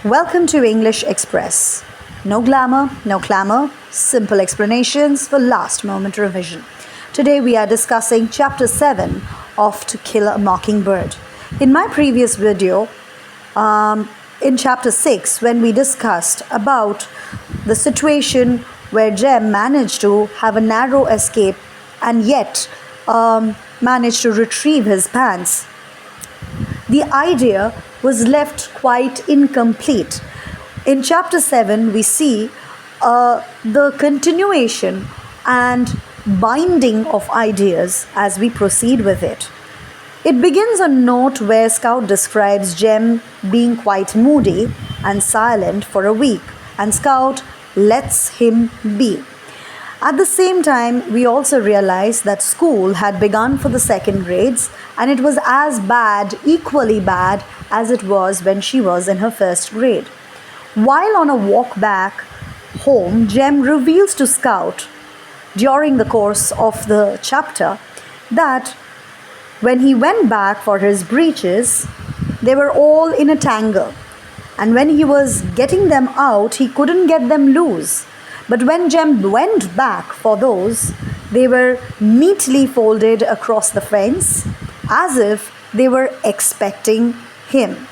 Welcome to English Express. No glamour, no clamor, simple explanations for last moment revision. Today we are discussing Chapter 7 of To Kill a Mockingbird. In my previous video, in Chapter 6, when we discussed about the situation where Jem managed to have a narrow escape and yet managed to retrieve his pants, the idea was left quite incomplete. In Chapter 7, we see the continuation and binding of ideas as we proceed with it. It begins on a note where Scout describes Jem being quite moody and silent for a week, and Scout lets him be. At the same time, we also realize that school had begun for the second grades, and it was as bad, equally bad, as it was when she was in her first grade. While on a walk back home, Jem reveals to Scout during the course of the chapter that when he went back for his breeches, they were all in a tangle. And when he was getting them out, he couldn't get them loose. But when Jem went back for those, they were neatly folded across the fence as if they were expecting him.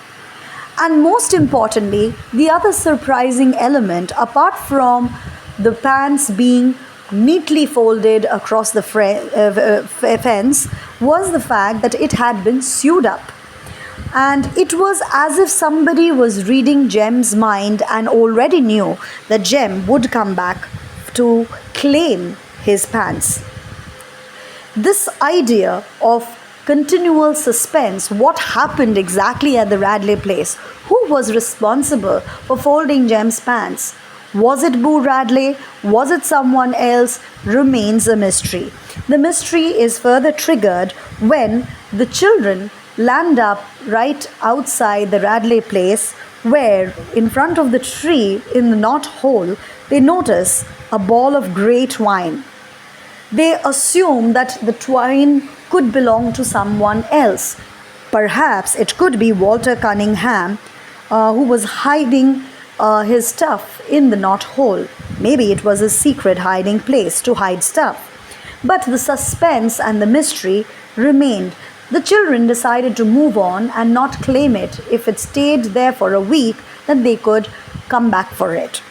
And most importantly, the other surprising element, apart from the pants being neatly folded across the fence, was the fact that it had been sewed up. And it was as if somebody was reading Jem's mind and already knew that Jem would come back to claim his pants. This idea of continual suspense, what happened exactly at the Radley place, who was responsible for folding Jem's pants, was it Boo Radley? Was it someone else? Remains a mystery. The mystery is further triggered when the children land up right outside the Radley place, where in front of the tree in the knot hole they notice a ball of grey twine. They assume that the twine could belong to someone else. Perhaps it could be Walter Cunningham, who was hiding his stuff in the knot hole. Maybe it was a secret hiding place to hide stuff. But the suspense and the mystery remained. The children decided to move on and not claim it. If it stayed there for a week, then they could come back for it.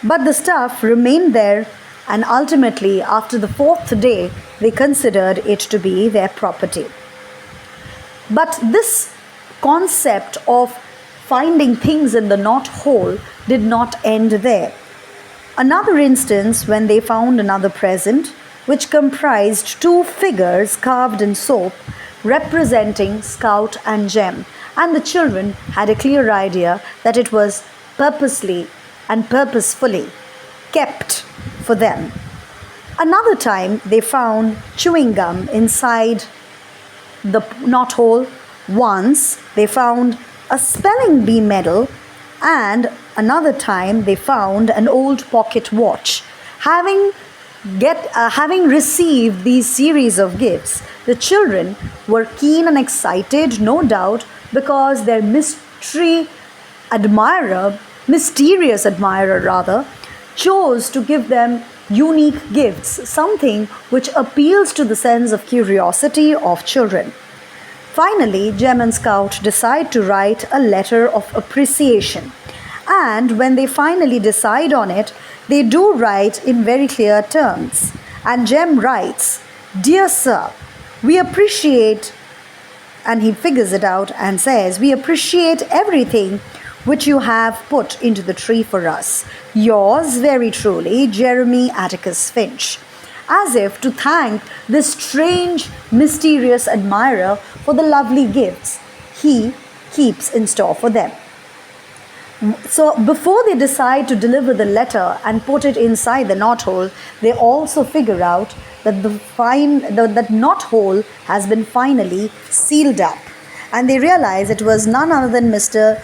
But the stuff remained there, and ultimately, after the fourth day, they considered it to be their property. But this concept of finding things in the knot hole did not end there. Another instance when they found another present, which comprised two figures carved in soap, representing Scout and Jem, and the children had a clear idea that it was purposely and purposefully kept for them. Another time they found chewing gum inside the knot hole. Once they found a spelling bee medal, and another time they found an old pocket watch. Having received these series of gifts, the children were keen and excited, no doubt, because their mysterious admirer, chose to give them unique gifts, something which appeals to the sense of curiosity of children. Finally, Jem and Scout decide to write a letter of appreciation. And when they finally decide on it, they do write in very clear terms. And Jem writes, "Dear Sir, we appreciate," and he figures it out and says, "We appreciate everything which you have put into the tree for us. Yours very truly, Jeremy Atticus Finch." As if to thank this strange, mysterious admirer for the lovely gifts he keeps in store for them. So before they decide to deliver the letter and put it inside the knot hole, they also figure out that that knot hole has been finally sealed up. And they realize it was none other than Mr.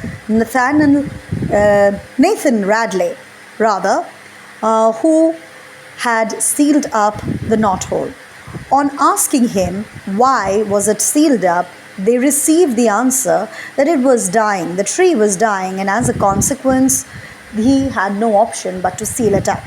Nathan Radley, who had sealed up the knot hole. On asking him why was it sealed up, they received the answer that it was dying, the tree was dying, and as a consequence, he had no option but to seal it up.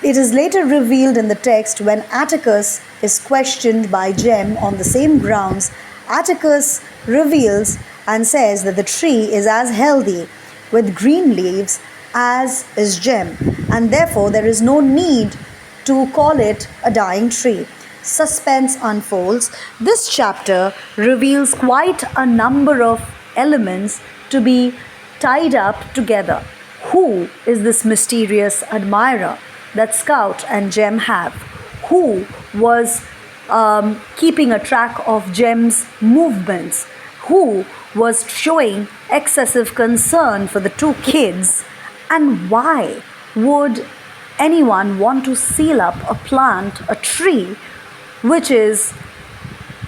It is later revealed in the text when Atticus is questioned by Jem on the same grounds. Atticus reveals and says that the tree is as healthy with green leaves as is Jem, and therefore there is no need to call it a dying tree. Suspense unfolds. This chapter reveals quite a number of elements to be tied up together. Who is this mysterious admirer that Scout and Jem have? Who was keeping a track of Jem's movements? Who was showing excessive concern for the two kids? And why would anyone want to seal up a plant, a tree, which is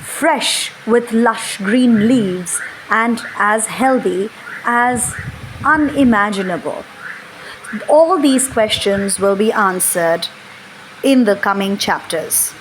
fresh with lush green leaves and as healthy as unimaginable? All these questions will be answered in the coming chapters.